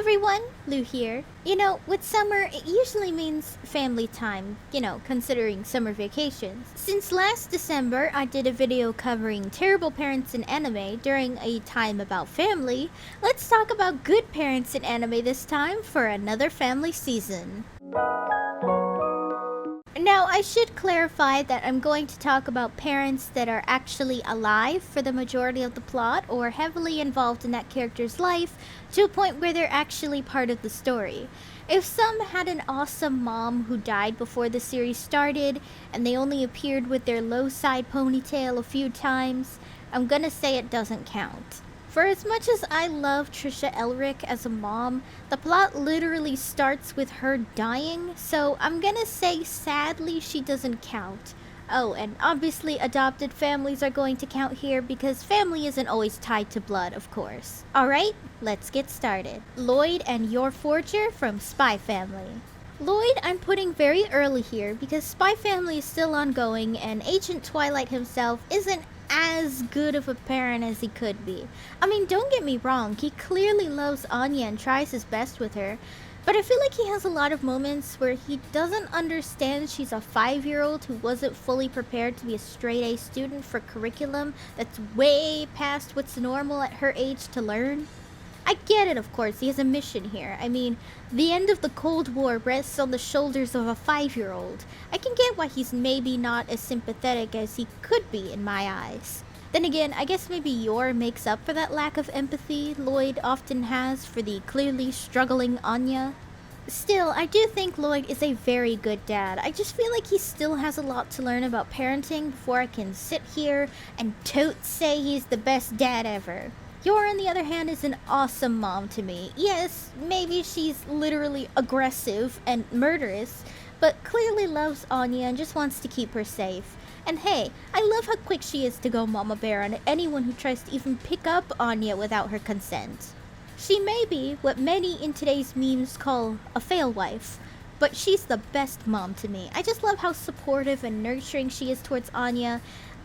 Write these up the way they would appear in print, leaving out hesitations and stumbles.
everyone, Lou here. With summer, it usually means family time, considering summer vacations. Since last December, I did a video covering terrible parents in anime during a time about family. Let's talk about good parents in anime this time for another family season. Now, I should clarify that I'm going to talk about parents that are actually alive for the majority of the plot or heavily involved in that character's life to a point where they're actually part of the story. If some had an awesome mom who died before the series started and they only appeared with their low side ponytail a few times, I'm gonna say it doesn't count. For as much as I love Trisha Elric as a mom, the plot literally starts with her dying, so I'm gonna say sadly she doesn't count. Oh, and obviously adopted families are going to count here because family isn't always tied to blood, of course. Alright, let's get started. Lloyd and Your Forger from Spy Family. Lloyd I'm putting very early here because Spy Family is still ongoing and Agent Twilight himself isn't as good of a parent as he could be. I mean, don't get me wrong, he clearly loves Anya and tries his best with her, but I feel like he has a lot of moments where he doesn't understand she's a 5-year-old who wasn't fully prepared to be a straight A student for curriculum that's way past what's normal at her age to learn. I get it, of course, he has a mission here. I mean, the end of the Cold War rests on the shoulders of a 5-year-old. I can get why he's maybe not as sympathetic as he could be in my eyes. Then again, I guess maybe Yor makes up for that lack of empathy Lloyd often has for the clearly struggling Anya. Still, I do think Lloyd is a very good dad. I just feel like he still has a lot to learn about parenting before I can sit here and totes say he's the best dad ever. Yor, on the other hand, is an awesome mom to me. Yes, maybe she's literally aggressive and murderous, but clearly loves Anya and just wants to keep her safe. And hey, I love how quick she is to go mama bear on anyone who tries to even pick up Anya without her consent. She may be what many in today's memes call a fail wife, but she's the best mom to me. I just love how supportive and nurturing she is towards Anya.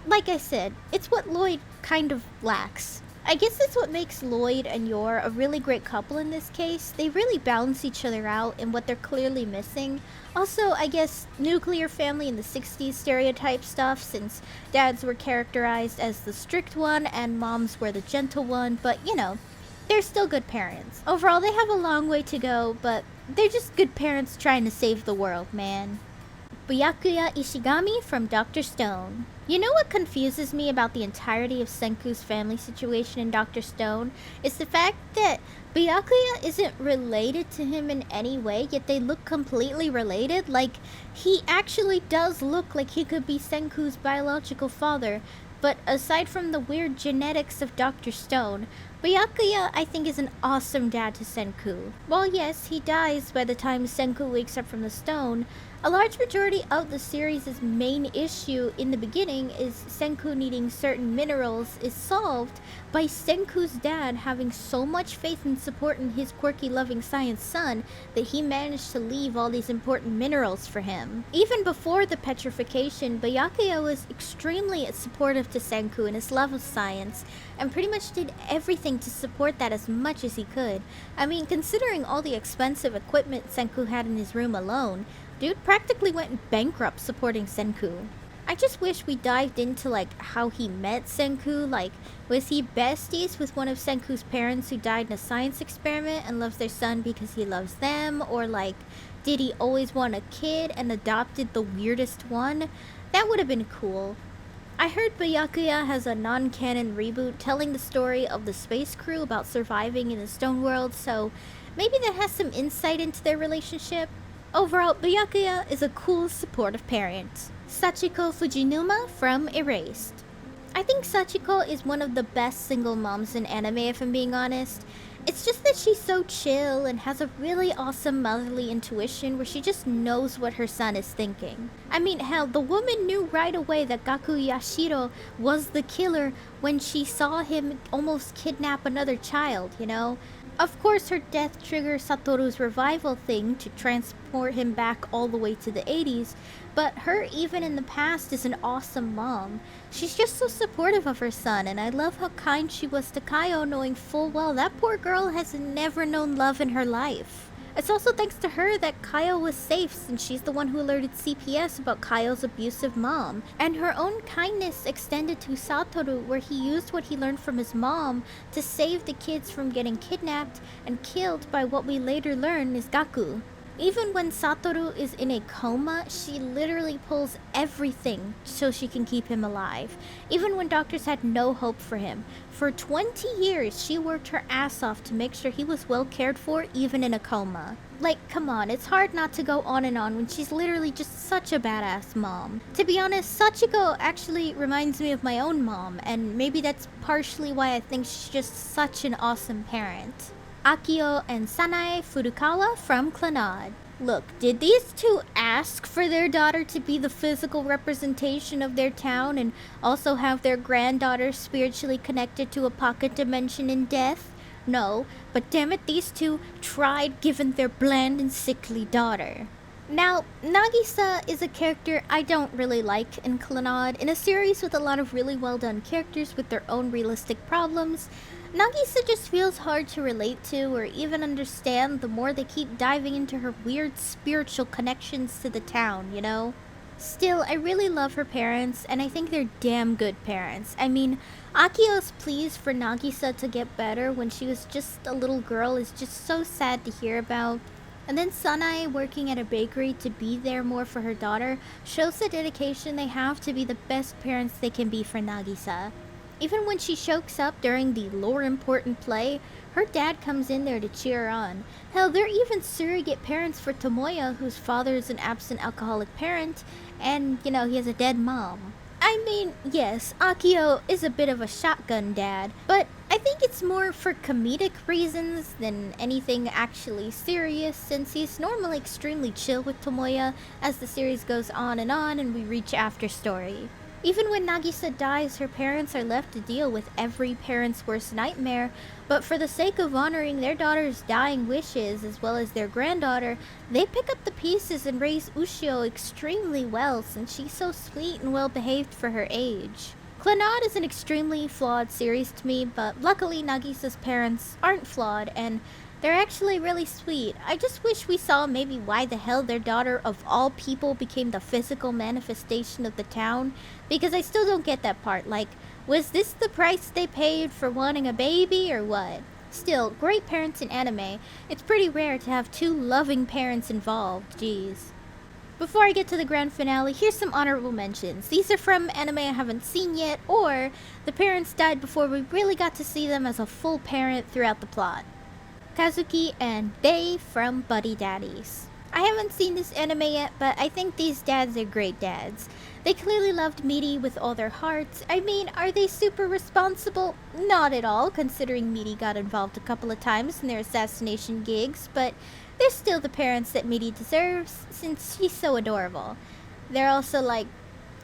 Like I said, it's what Lloyd kind of lacks. I guess that's what makes Lloyd and Yor a really great couple in this case. They really balance each other out in what they're clearly missing. Also, I guess nuclear family in the 60s stereotype stuff, since dads were characterized as the strict one and moms were the gentle one, but they're still good parents. Overall, they have a long way to go, but they're just good parents trying to save the world, man. Byakuya Ishigami from Dr. Stone. You know what confuses me about the entirety of Senku's family situation in Dr. Stone is the fact that Byakuya isn't related to him in any way, yet they look completely related. Like, he actually does look like he could be Senku's biological father, but aside from the weird genetics of Dr. Stone, Byakuya, I think, is an awesome dad to Senku. While yes, he dies by the time Senku wakes up from the stone, a large majority of the series' main issue in the beginning is Senku needing certain minerals is solved by Senku's dad having so much faith and support in his quirky loving science son that he managed to leave all these important minerals for him. Even before the petrification, Byakuya was extremely supportive to Senku in his love of science and pretty much did everything to support that as much as he could. I mean, considering all the expensive equipment Senku had in his room alone, dude practically went bankrupt supporting Senku. I just wish we dived into how he met Senku. Was he besties with one of Senku's parents who died in a science experiment and loves their son because he loves them? Or did he always want a kid and adopted the weirdest one? That would have been cool. I heard Byakuya has a non-canon reboot telling the story of the space crew about surviving in the stone world, so maybe that has some insight into their relationship. Overall, Byakuya is a cool, supportive parent. Sachiko Fujinuma from Erased. I think Sachiko is one of the best single moms in anime, if I'm being honest. It's just that she's so chill and has a really awesome motherly intuition where she just knows what her son is thinking. I mean, hell, the woman knew right away that Gaku Yashiro was the killer when she saw him almost kidnap another child, Of course, her death triggers Satoru's revival thing to transport him back all the way to the 80s, but her, even in the past, is an awesome mom. She's just so supportive of her son, and I love how kind she was to Kaio, knowing full well that poor girl has never known love in her life. It's also thanks to her that Kaio was safe, since she's the one who alerted CPS about Kaio's abusive mom. And her own kindness extended to Satoru, where he used what he learned from his mom to save the kids from getting kidnapped and killed by what we later learn is Gaku. Even when Satoru is in a coma, she literally pulls everything so she can keep him alive. Even when doctors had no hope for him. For 20 years, she worked her ass off to make sure he was well cared for, even in a coma. Like, come on, it's hard not to go on and on when she's literally just such a badass mom. To be honest, Sachiko actually reminds me of my own mom, and maybe that's partially why I think she's just such an awesome parent. Akio and Sanae Furukawa from Clinard. Look, did these two ask for their daughter to be the physical representation of their town and also have their granddaughter spiritually connected to a pocket dimension in death? No, but damn it, these two tried given their bland and sickly daughter. Now, Nagisa is a character I don't really like in Clinard. In a series with a lot of really well done characters with their own realistic problems, Nagisa just feels hard to relate to or even understand the more they keep diving into her weird spiritual connections to the town, you know? Still, I really love her parents, and I think they're damn good parents. I mean, Akio's pleas for Nagisa to get better when she was just a little girl is just so sad to hear about. And then Sanae working at a bakery to be there more for her daughter shows the dedication they have to be the best parents they can be for Nagisa. Even when she chokes up during the lore-important play, her dad comes in there to cheer her on. Hell, they're even surrogate parents for Tomoya, whose father is an absent alcoholic parent, and, he has a dead mom. I mean, yes, Akio is a bit of a shotgun dad, but I think it's more for comedic reasons than anything actually serious, since he's normally extremely chill with Tomoya as the series goes on and we reach after story. Even when Nagisa dies, her parents are left to deal with every parent's worst nightmare, but for the sake of honoring their daughter's dying wishes as well as their granddaughter, they pick up the pieces and raise Ushio extremely well since she's so sweet and well behaved for her age. Clinard is an extremely flawed series to me, but luckily Nagisa's parents aren't flawed and they're actually really sweet. I just wish we saw maybe why the hell their daughter of all people became the physical manifestation of the town, because I still don't get that part. Like, was this the price they paid for wanting a baby or what? Still, great parents in anime. It's pretty rare to have two loving parents involved, jeez. Before I get to the grand finale, here's some honorable mentions. These are from anime I haven't seen yet, or the parents died before we really got to see them as a full parent throughout the plot. Kazuki and Bei from Buddy Daddies. I haven't seen this anime yet, but I think these dads are great dads. They clearly loved Miri with all their hearts. I mean, are they super responsible? Not at all, considering Miri got involved a couple of times in their assassination gigs, but they're still the parents that Miri deserves, since she's so adorable. They're also like,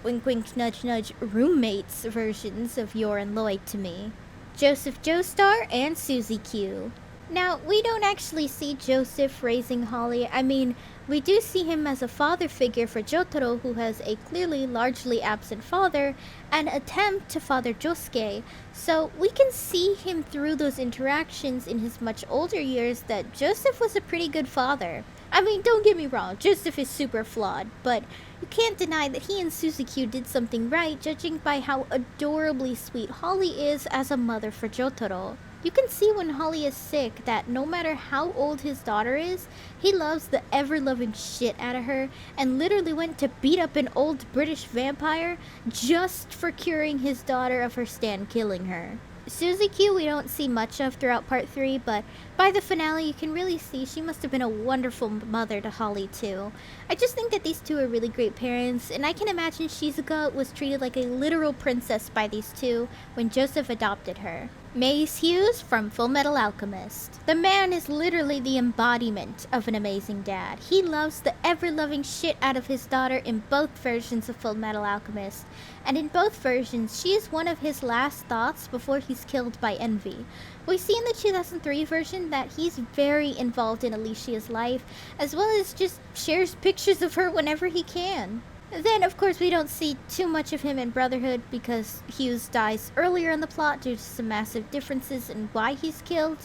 wink wink nudge nudge, roommates versions of Yor and Lloyd to me. Joseph Joestar and Suzy Q. Now, we don't actually see Joseph raising Holly. I mean, we do see him as a father figure for Jotaro, who has a clearly largely absent father, and attempt to father Josuke. So we can see him through those interactions in his much older years that Joseph was a pretty good father. I mean, don't get me wrong, Joseph is super flawed, but you can't deny that he and Suzy Q did something right, judging by how adorably sweet Holly is as a mother for Jotaro. You can see when Holly is sick that no matter how old his daughter is, he loves the ever-loving shit out of her and literally went to beat up an old British vampire just for curing his daughter of her stand killing her. Suzy Q we don't see much of throughout part 3, but by the finale you can really see she must have been a wonderful mother to Holly too. I just think that these two are really great parents, and I can imagine Shizuka was treated like a literal princess by these two when Joseph adopted her. Mace Hughes from Full Metal Alchemist. The man is literally the embodiment of an amazing dad. He loves the ever-loving shit out of his daughter in both versions of Full Metal Alchemist. And in both versions, she is one of his last thoughts before he's killed by envy. We see in the 2003 version that he's very involved in Alicia's life, as well as just shares pictures of her whenever he can. Then, of course, we don't see too much of him in Brotherhood because Hughes dies earlier in the plot due to some massive differences in why he's killed,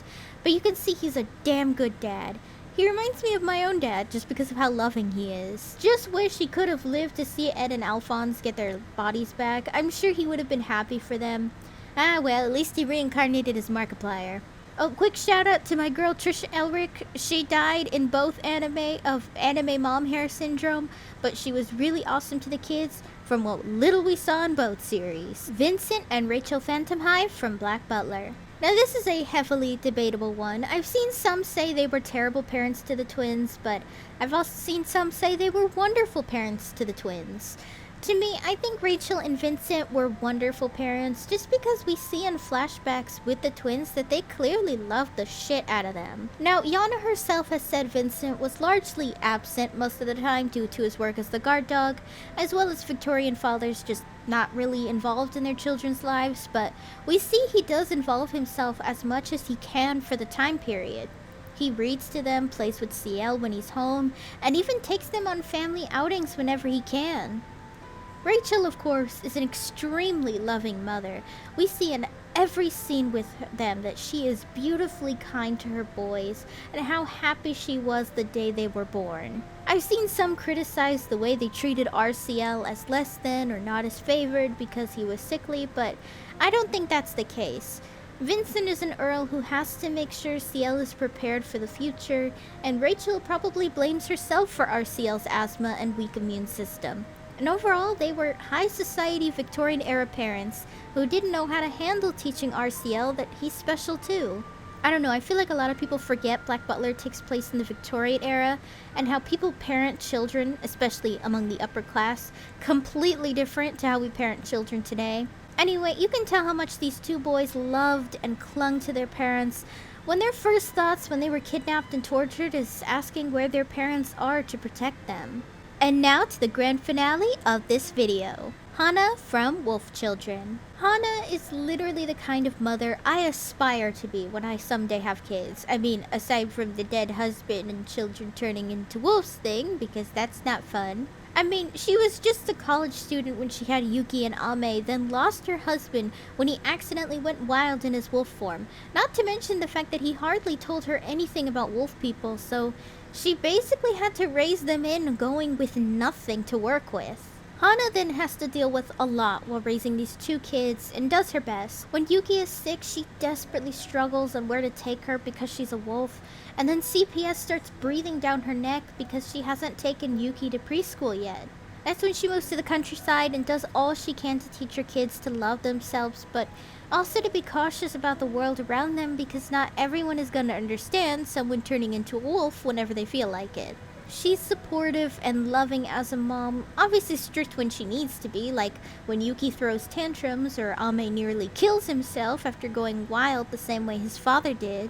but you can see he's a damn good dad. He reminds me of my own dad just because of how loving he is. Just wish he could have lived to see Ed and Alphonse get their bodies back. I'm sure he would have been happy for them. Ah well, at least he reincarnated as Markiplier. Oh, quick shout out to my girl Trisha Elric. She died in both anime of anime mom hair syndrome, but she was really awesome to the kids from what little we saw in both series. Vincent and Rachel Phantom Hive from Black Butler. Now this is a heavily debatable one. I've seen some say they were terrible parents to the twins, but I've also seen some say they were wonderful parents to the twins. To me, I think Rachel and Vincent were wonderful parents just because we see in flashbacks with the twins that they clearly loved the shit out of them. Now, Yana herself has said Vincent was largely absent most of the time due to his work as the guard dog, as well as Victorian fathers just not really involved in their children's lives, but we see he does involve himself as much as he can for the time period. He reads to them, plays with CL when he's home, and even takes them on family outings whenever he can. Rachel, of course, is an extremely loving mother. We see in every scene with them that she is beautifully kind to her boys and how happy she was the day they were born. I've seen some criticize the way they treated RCL as less than or not as favored because he was sickly, but I don't think that's the case. Vincent is an Earl who has to make sure CL is prepared for the future, and Rachel probably blames herself for RCL's asthma and weak immune system. And overall, they were high society Victorian era parents who didn't know how to handle teaching RCL that he's special too. I don't know, I feel like a lot of people forget Black Butler takes place in the Victorian era and how people parent children, especially among the upper class, completely different to how we parent children today. Anyway, you can tell how much these two boys loved and clung to their parents when their first thoughts when they were kidnapped and tortured is asking where their parents are to protect them. And now to the grand finale of this video. Hana from Wolf Children. Hana is literally the kind of mother I aspire to be when I someday have kids. I mean, aside from the dead husband and children turning into wolves thing, because that's not fun. I mean, she was just a college student when she had Yuki and Ame, then lost her husband when he accidentally went wild in his wolf form. Not to mention the fact that he hardly told her anything about wolf people, so she basically had to raise them in going with nothing to work with. Hana then has to deal with a lot while raising these two kids and does her best. When Yuki is sick, she desperately struggles on where to take her because she's a wolf, and then CPS starts breathing down her neck because she hasn't taken Yuki to preschool yet. That's when she moves to the countryside and does all she can to teach her kids to love themselves, but also to be cautious about the world around them because not everyone is going to understand someone turning into a wolf whenever they feel like it. She's supportive and loving as a mom, obviously strict when she needs to be, like when Yuki throws tantrums or Ame nearly kills himself after going wild the same way his father did.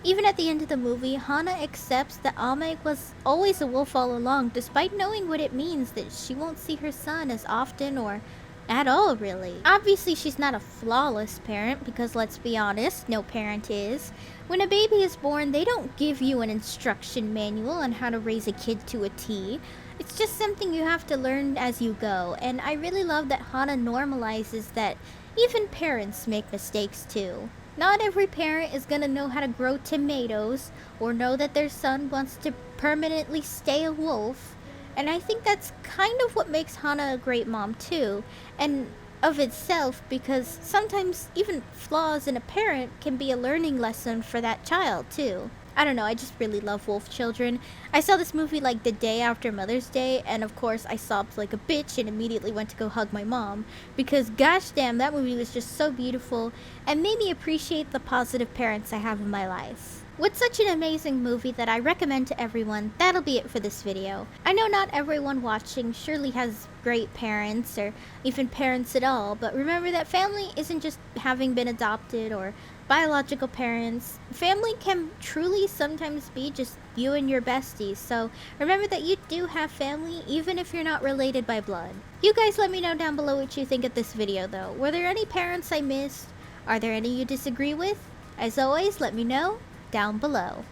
Even at the end of the movie, Hana accepts that Ame was always a wolf all along, despite knowing what it means that she won't see her son as often or at all, really. Obviously, she's not a flawless parent because, let's be honest, no parent is. When a baby is born, they don't give you an instruction manual on how to raise a kid to a T. It's just something you have to learn as you go, and I really love that Hana normalizes that even parents make mistakes too. Not every parent is gonna know how to grow tomatoes or know that their son wants to permanently stay a wolf. And I think that's kind of what makes Hana a great mom too, and of itself, because sometimes even flaws in a parent can be a learning lesson for that child too. I don't know, I just really love Wolf Children. I saw this movie like the day after Mother's Day, and of course I sobbed like a bitch and immediately went to go hug my mom, because gosh damn, that movie was just so beautiful and made me appreciate the positive parents I have in my life. With such an amazing movie that I recommend to everyone, that'll be it for this video. I know not everyone watching surely has great parents or even parents at all, but remember that family isn't just having been adopted or biological parents. Family can truly sometimes be just you and your besties, so remember that you do have family even if you're not related by blood. You guys let me know down below what you think of this video though. Were there any parents I missed? Are there any you disagree with? As always, let me know down below.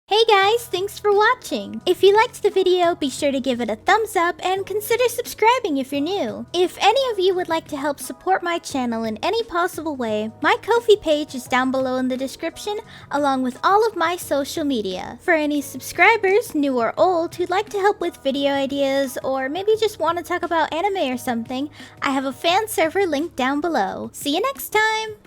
Hey guys, thanks for watching! If you liked the video, be sure to give it a thumbs up and consider subscribing if you're new. If any of you would like to help support my channel in any possible way, my Ko-fi page is down below in the description, along with all of my social media. For any subscribers, new or old, who'd like to help with video ideas, or maybe just want to talk about anime or something, I have a fan server linked down below. See you next time!